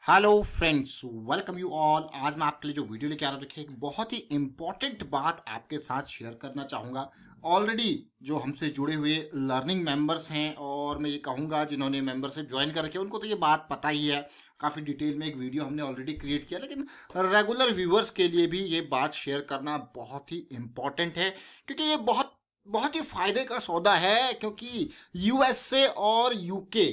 Hello friends, welcome you all. आज मैं आपके लिए जो वीडियो लेके आ रहा हूँ, देखिए एक बहुत ही इंपॉर्टेंट बात आपके साथ शेयर करना चाहूँगा। ऑलरेडी जो हमसे जुड़े हुए लर्निंग मेंबर्स हैं और मैं ये कहूँगा जिन्होंने मेंबरशिप ज्वाइन कर रखी है उनको तो ये बात पता ही है। काफ़ी डिटेल में एक वीडियो हमने ऑलरेडी क्रिएट किया, लेकिन रेगुलर व्यूअर्स के लिए भी ये बात शेयर करना बहुत ही इम्पॉर्टेंट है, क्योंकि ये बहुत बहुत ही फायदे का सौदा है। क्योंकि यूएसए और यूके,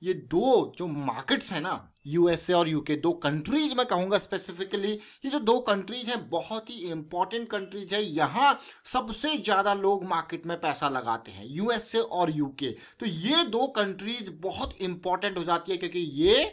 ये दो जो मार्केट्स हैं ना, यूएसए और यूके, दो कंट्रीज मैं कहूँगा स्पेसिफिकली, ये जो दो कंट्रीज हैं बहुत ही इंपॉर्टेंट कंट्रीज है। यहाँ सबसे ज़्यादा लोग मार्केट में पैसा लगाते हैं, यूएसए और यूके। तो ये दो कंट्रीज बहुत इंपॉर्टेंट हो जाती है, क्योंकि ये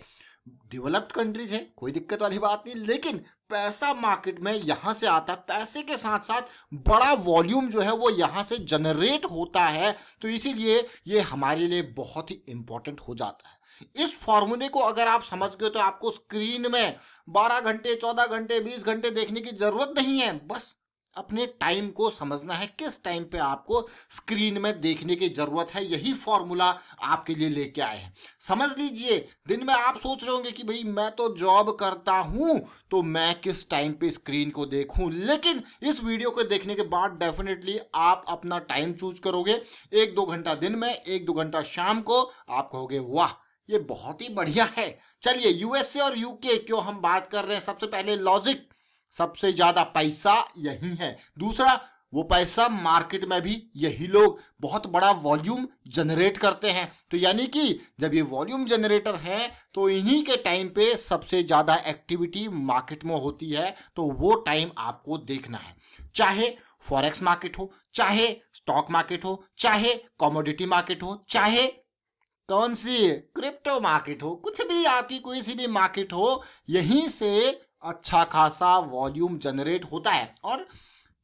डेवलप्ड कंट्रीज है, कोई दिक्कत वाली बात नहीं, लेकिन पैसा मार्केट में यहाँ से आता है। पैसे के साथ साथ बड़ा वॉल्यूम जो है वो यहाँ से जनरेट होता है। तो इसीलिए ये हमारे लिए बहुत ही इंपॉर्टेंट हो जाता है। इस फॉर्मूले को अगर आप समझ गए तो आपको स्क्रीन में 12 घंटे, 14 घंटे, 20 घंटे देखने की जरूरत नहीं है। बस अपने टाइम को समझना है, किस टाइम पे आपको स्क्रीन में देखने की जरूरत है। यही फॉर्मूला आपके लिए लेके आए हैं। समझ लीजिए, दिन में आप सोच रहे होंगे कि भाई मैं तो जॉब करता हूं, तो मैं किस टाइम पे स्क्रीन को देखूं। लेकिन इस वीडियो को देखने के बाद डेफिनेटली आप अपना टाइम चूज करोगे। 1-2 घंटा दिन में, 1-2 घंटा शाम को। आप कहोगे वाह, ये बहुत ही बढ़िया है। चलिए, यूएसए और यूके क्यों हम बात कर रहे हैं। सबसे पहले लॉजिक, सबसे ज्यादा पैसा यही है। दूसरा, वो पैसा मार्केट में भी यही लोग बहुत बड़ा वॉल्यूम जनरेट करते हैं। तो यानी कि जब ये वॉल्यूम जनरेटर है तो इन्हीं के टाइम पे सबसे ज्यादा एक्टिविटी मार्केट में होती है। तो वो टाइम आपको देखना है, चाहे फॉरेक्स मार्केट हो, चाहे स्टॉक मार्केट हो, चाहे कमोडिटी मार्केट हो, चाहे कौन सी क्रिप्टो मार्केट हो, कुछ भी आपकी कोई सी भी मार्केट हो, यहीं से अच्छा खासा वॉल्यूम जनरेट होता है। और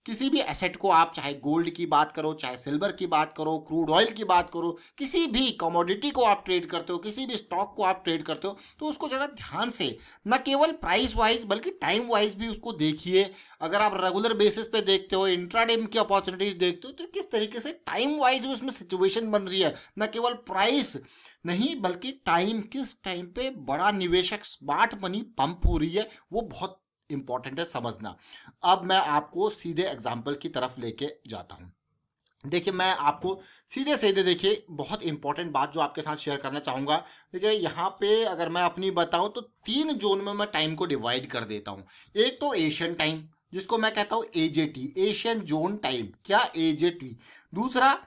किसी भी एसेट को आप, चाहे गोल्ड की बात करो, चाहे सिल्वर की बात करो, क्रूड ऑयल की बात करो, किसी भी कमोडिटी को आप ट्रेड करते हो, किसी भी स्टॉक को आप ट्रेड करते हो, तो उसको जरा ध्यान से, न केवल प्राइस वाइज बल्कि टाइम वाइज भी उसको देखिए। अगर आप रेगुलर बेसिस पे देखते हो, इंट्राडे की अपॉर्चुनिटीज देखते हो, तो किस तरीके से टाइम वाइज उसमें सिचुएशन बन रही है। न केवल प्राइस नहीं बल्कि टाइम, किस टाइम पे बड़ा निवेशक स्मार्ट मनी पंप हो रही है, वो बहुत इंपॉर्टेंट है समझना। अब मैं आपको सीधे एग्जाम्पल की तरफ लेके जाता हूं। देखिए, मैं आपको सीधे सीधे, देखिए बहुत इंपॉर्टेंट बात जो आपके साथ शेयर करना चाहूंगा। देखिए, यहाँ पे अगर मैं अपनी बताऊं तो 3 जोन में मैं टाइम को डिवाइड कर देता हूं। एक तो एशियन टाइम, जिसको मैं कहता हूं एजेटी, एशियन जोन टाइम, क्या एजेटी। दूसरा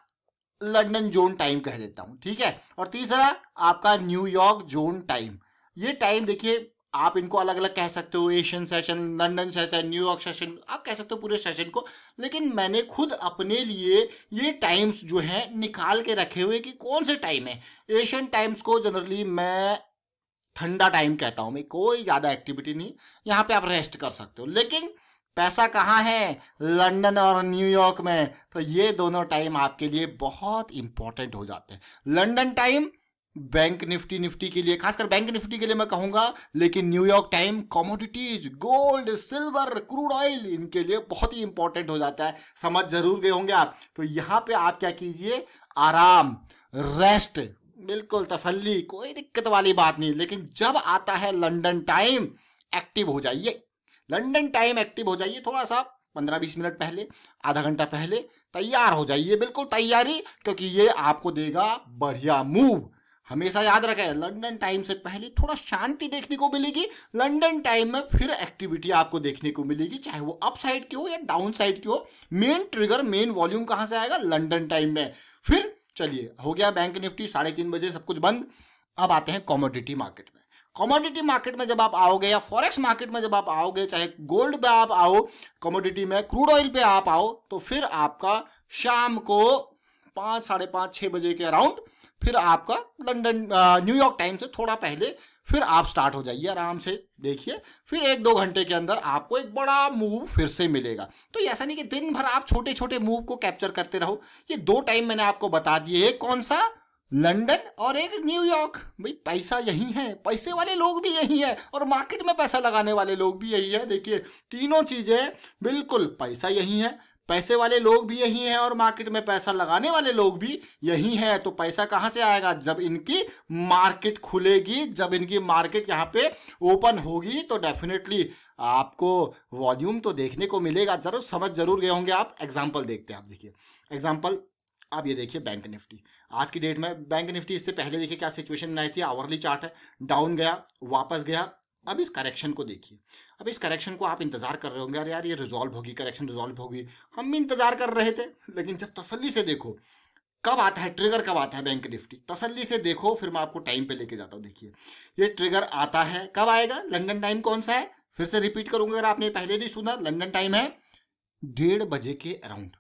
लंदन जोन टाइम कह देता हूं, ठीक है। और तीसरा आपका न्यूयॉर्क जोन टाइम। ये टाइम देखिए, आप इनको अलग अलग कह सकते हो, Asian session, London session, New York session, आप कह सकते हो पूरे सेशन को। लेकिन मैंने खुद अपने लिए ये टाइम्स जो हैं निकाल के रखे हुए कि कौन से टाइम है। एशियन टाइम्स को जनरली मैं ठंडा टाइम कहता हूँ। मैं कोई ज़्यादा एक्टिविटी नहीं, यहाँ पे आप रेस्ट कर सकते हो। लेकिन पैसा कहाँ है, लंदन और न्यूयॉर्क में। तो ये दोनों टाइम आपके लिए बहुत इंपॉर्टेंट हो जाते हैं। लंदन टाइम बैंक निफ्टी के लिए, खासकर बैंक निफ्टी के लिए मैं कहूंगा, लेकिन New York time commodities, gold, silver, crude oil, इनके लिए बहुत ही इंपॉर्टेंट हो जाता है। समझ जरूर गए होंगे आप। तो यहाँ पे आप क्या कीजिए, आराम, रेस्ट, बिल्कुल तसल्ली, कोई दिक्कत वाली बात नहीं। लेकिन जब आता है लंदन टाइम, एक्टिव हो जाइए। लंदन टाइम एक्टिव हो जाइए, थोड़ा सा 15-20 मिनट पहले, आधा घंटा पहले तैयार हो जाइए, बिल्कुल तैयारी, क्योंकि ये आपको देगा बढ़िया मूव। हमेशा याद रखें, लंदन टाइम से पहले थोड़ा शांति देखने को मिलेगी, लंदन टाइम में फिर एक्टिविटी आपको देखने को मिलेगी, चाहे वो अप साइड की हो या डाउन साइड की हो। मेन ट्रिगर, मेन वॉल्यूम कहाँ से आएगा, लंदन टाइम में। फिर चलिए, हो गया बैंक निफ्टी, 3:30 बजे सब कुछ बंद। अब आते हैं कमोडिटी मार्केट में। कमोडिटी मार्केट में जब आप आओगे, या फॉरेक्स मार्केट में जब आप आओगे, चाहे गोल्ड पे आप आओ, कमोडिटी में क्रूड ऑयल पे आप आओ, तो फिर आपका शाम को 5, 5:30, 6 बजे के अराउंड फिर आपका लंदन, न्यूयॉर्क टाइम से थोड़ा पहले फिर आप स्टार्ट हो जाइए, आराम से देखिए। फिर 1-2 घंटे के अंदर आपको एक बड़ा मूव फिर से मिलेगा। तो ऐसा नहीं कि दिन भर आप छोटे छोटे मूव को कैप्चर करते रहो। ये 2 टाइम मैंने आपको बता दिए, एक कौन सा, लंदन, और एक न्यूयॉर्क। भाई पैसा यही है, पैसे वाले लोग भी यही है, और मार्केट में पैसा लगाने वाले लोग भी यही है। देखिए, तीनों चीजें बिल्कुल, पैसा यही है, पैसे वाले लोग भी यही हैं और मार्केट में पैसा लगाने वाले लोग भी यही हैं। तो पैसा कहाँ से आएगा? जब इनकी मार्केट खुलेगी, जब इनकी मार्केट यहाँ पे ओपन होगी तो डेफिनेटली आपको वॉल्यूम तो देखने को मिलेगा। जरूर समझ जरूर गए होंगे आप। एग्जाम्पल देखते हैं, आप देखिए एग्जाम्पल। आप ये देखिए बैंक निफ्टी, आज की डेट में बैंक निफ्टी इससे पहले देखिए क्या सिचुएशन बनाई थी। आवरली चार्ट है, डाउन गया, वापस गया। अब इस करेक्शन को देखिए। अब इस करेक्शन को आप इंतजार कर रहे होंगे, अरे यार ये रिजॉल्व होगी, करेक्शन रिजॉल्व होगी। हम भी इंतजार कर रहे थे, लेकिन जब तसल्ली से देखो कब आता है ट्रिगर, कब आता है बैंक निफ्टी, तसल्ली से देखो, फिर मैं आपको टाइम पे लेके जाता हूँ। देखिए ये ट्रिगर आता है, कब आएगा? लंदन टाइम कौन सा है? फिर से रिपीट करूंगा अगर आपने पहले नहीं सुना, लंदन टाइम है 1:30 बजे के अराउंड।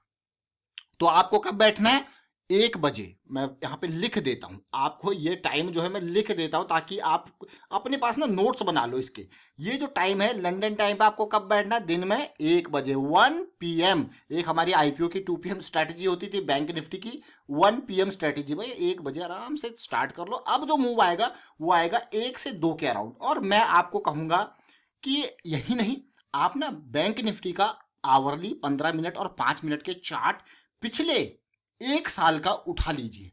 तो आपको कब बैठना है? 1 बजे। मैं यहाँ पे लिख देता हूँ आपको, ये टाइम जो है मैं लिख देता हूँ ताकि आप अपने पास ना नोट्स बना लो इसके। ये जो टाइम है लंदन टाइम पे आपको कब बैठना है? दिन में 1 बजे, 1 PM। एक हमारी आईपीओ की 2 PM स्ट्रैटेजी होती थी, बैंक निफ्टी की 1 PM स्ट्रैटेजी। भाई 1 बजे आराम से स्टार्ट कर लो। अब जो मूव आएगा वो आएगा 1 से 2 के अराउंड। और मैं आपको कहूँगा कि यही नहीं, आप ना बैंक निफ्टी का आवरली 15 मिनट और 5 मिनट के चार्ट पिछले 1 साल का उठा लीजिए।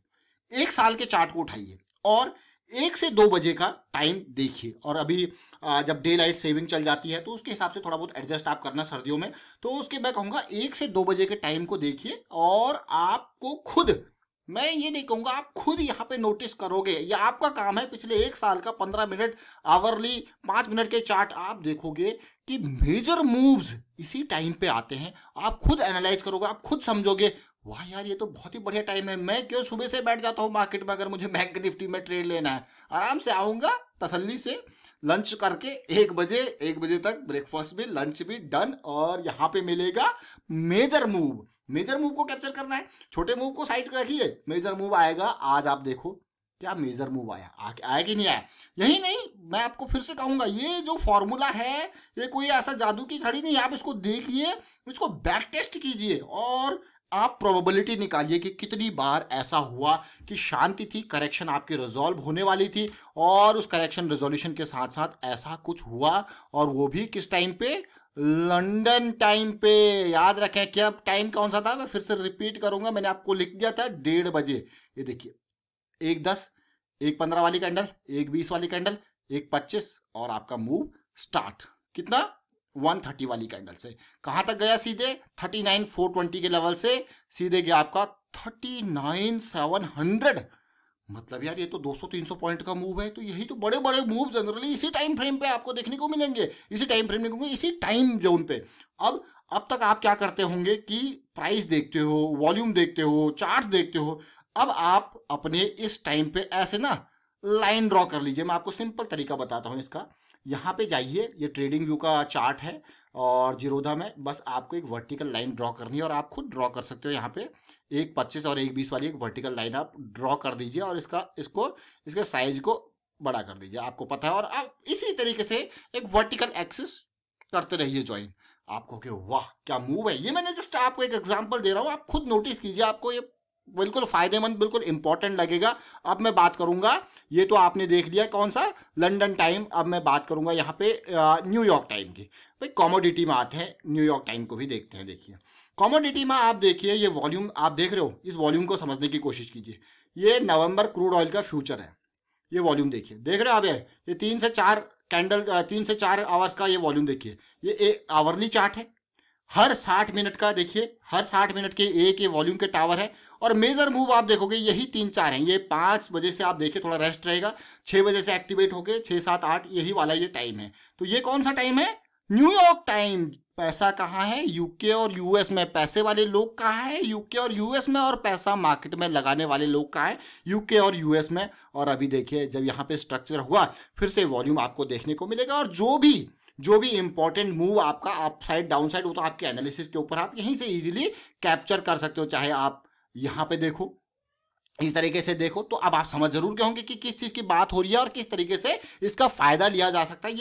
1 साल के चार्ट को उठाइए और 1 से 2 बजे का टाइम देखिए। और अभी जब डे लाइट सेविंग चल जाती है तो उसके हिसाब से थोड़ा बहुत एडजस्ट आप करना सर्दियों में। तो उसके मैं कहूँगा 1 से 2 बजे के टाइम को देखिए और आपको खुद, मैं ये नहीं कहूँगा, आप खुद यहाँ पे नोटिस करोगे। ये आपका काम है। पिछले 1 साल का 15 मिनट, आवरली 5 मिनट के चार्ट आप देखोगे कि मेजर मूव्स इसी टाइम पे आते हैं। आप खुद एनालाइज करोगे, आप खुद समझोगे, वाह यार ये तो बहुत ही बढ़िया टाइम है। मैं क्यों सुबह से बैठ जाता हूँ मार्केट में अगर मुझे बैंक निफ्टी में ट्रेड लेना है। आराम से आऊँगा तसल्ली से, लंच करके 1 बजे तक ब्रेकफास्ट भी, लंच भी डन। और यहाँ पे मिलेगा मेजर मूव। मेजर मूव को कैप्चर करना है, छोटे मूव को साइड रखिए, मेजर मूव आएगा। आज आप देखो क्या मेजर मूव आया, आया कि नहीं आया। यही नहीं, मैं आपको फिर से कहूंगा, ये जो फॉर्मूला है ये कोई ऐसा जादू की छड़ी नहीं। आप इसको देखिए, इसको बैक टेस्ट कीजिए और आप प्रोबेबिलिटी निकालिए कि कितनी बार ऐसा हुआ कि शांति थी, करेक्शन आपकी रिजॉल्व होने वाली थी और उस करेक्शन रिजोल्यूशन के साथ साथ ऐसा कुछ हुआ। और वो भी किस टाइम पे? लंदन टाइम पे। याद रखें क्या टाइम कौन सा था, मैं फिर से रिपीट करूंगा, मैंने आपको लिख दिया था 1:30 बजे। ये देखिए 1:10, 1:15 वाली कैंडल, 1:20 वाली कैंडल, 1:25 और आपका मूव स्टार्ट कितना? 1:30 वाली कैंडल से कहाँ तक गया? सीधे 39,420 के लेवल से सीधे गया आपका 39,700। मतलब यार ये तो 200-300 पॉइंट का मूव है। तो यही तो बड़े बड़े मूव जनरली इसी टाइम फ्रेम पे आपको देखने को मिलेंगे, इसी टाइम फ्रेम में, इसी टाइम जोन पे। अब तक आप क्या करते होंगे कि प्राइस देखते हो, वॉल्यूम देखते हो, चार्ट्स देखते हो। अब आप अपने इस टाइम पे ऐसे ना लाइन ड्रॉ कर लीजिए। मैं आपको सिंपल तरीका बताता हूँ इसका। यहाँ पे जाइए, ये ट्रेडिंग व्यू का चार्ट है और जीरोधा में बस आपको एक वर्टिकल लाइन ड्रॉ करनी है और आप खुद ड्रॉ कर सकते हो। यहाँ पे 1:25 और 1:20 वाली एक वर्टिकल लाइन आप ड्रॉ कर दीजिए और इसके साइज को बड़ा कर दीजिए, आपको पता है। और आप इसी तरीके से एक वर्टिकल एक्सिस करते रहिए ज्वाइन। आप कहोगे वाह क्या मूव है। ये मैंने जस्ट आपको एक एग्जांपल दे रहा हूँ, आप खुद नोटिस कीजिए, आपको ये बिल्कुल फायदेमंद, बिल्कुल इंपॉर्टेंट लगेगा। अब मैं बात करूंगा, ये तो आपने देख लिया कौन सा, लंदन टाइम। अब मैं बात करूंगा यहाँ पे न्यूयॉर्क टाइम की। भाई कॉमोडिटी में आते हैं, न्यूयॉर्क टाइम को भी देखते हैं। देखिए कॉमोडिटी में आप देखिए, ये वॉल्यूम आप देख रहे हो, इस वॉल्यूम को समझने की कोशिश कीजिए। ये नवंबर क्रूड ऑयल का फ्यूचर है। ये वॉल्यूम देखिए, देख रहे हो आप, ये 3 से 4 कैंडल, 3 से 4 आवर्स का ये वॉल्यूम देखिए। ये एक आवरली चार्ट है, हर 60 मिनट का देखिए, हर 60 मिनट के एक ये वॉल्यूम के टावर है। और मेजर मूव आप देखोगे यही 3-4 हैं। ये 5 बजे से आप देखिए थोड़ा रेस्ट रहेगा, 6 बजे से एक्टिवेट होके 6, 7, 8 यही वाला ये टाइम है। तो ये कौन सा टाइम है? New York time. पैसा कहाँ है? यूके और यूएस में। पैसे वाले लोग कहाँ है? यूके और यूएस में। और पैसा मार्केट में लगाने वाले लोग कहाँ है? यूके और यूएस में। और अभी देखिए जब यहाँ पे स्ट्रक्चर हुआ फिर से वॉल्यूम आपको देखने को मिलेगा। और जो भी इंपॉर्टेंट मूव आपका अप साइड डाउन साइड, वो तो आपके एनालिसिस के ऊपर आप यहीं से इजीली कैप्चर कर सकते हो। चाहे आप यहाँ पे देखो, इस तरीके से देखो तो अब आप समझ जरूर गए होंगे कि किस चीज की बात हो रही है और किस तरीके से इसका फायदा लिया जा सकता है।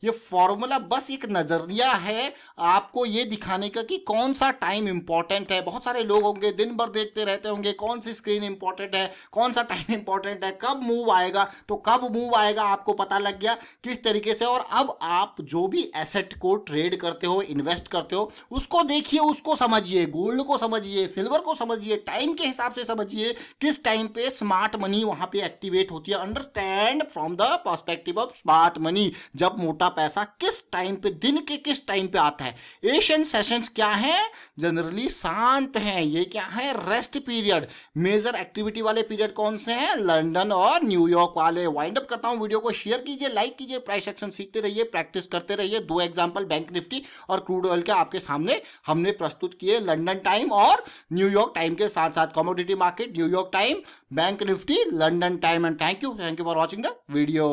ये फॉर्मूला बस एक नजरिया है आपको ये दिखाने का कि कौन सा टाइम इंपॉर्टेंट है। बहुत सारे लोग होंगे दिन भर देखते रहते होंगे कौन सी स्क्रीन इंपॉर्टेंट है, कौन सा टाइम इंपॉर्टेंट है, कब मूव आएगा। तो कब मूव आएगा आपको पता लग गया किस तरीके से। और अब आप जो भी एसेट को ट्रेड करते हो, इन्वेस्ट करते हो, उसको देखिए, उसको समझिए, गोल्ड को समझिए, सिल्वर को समझिए, टाइम के हिसाब से समझिए किस टाइम पे स्मार्ट मनी वहां पे एक्टिवेट होती है। Understand from the perspective of smart money, जब मोटा पैसा किस टाइम पे, दिन के किस टाइम पे आता है। एशियन सेशंस क्या है, जनरली शांत हैं। ये क्या है, रेस्ट पीरियड। मेजर एक्टिविटी वाले पीरियड कौन से हैं, लंदन और न्यूयॉर्क वाले। वाइंड अप करता हूं, वीडियो को शेयर कीजिए, लाइक कीजिए, प्राइस एक्शन सीखते रहिए, प्रैक्टिस करते रहिए। 2 एग्जांपल बैंक निफ्टी और क्रूड ऑयल के आपके सामने हमने प्रस्तुत किए, लंदन टाइम और न्यूयॉर्क टाइम के साथ साथ। Commodity market New York time, bank Nifty London time. And thank you for watching the video.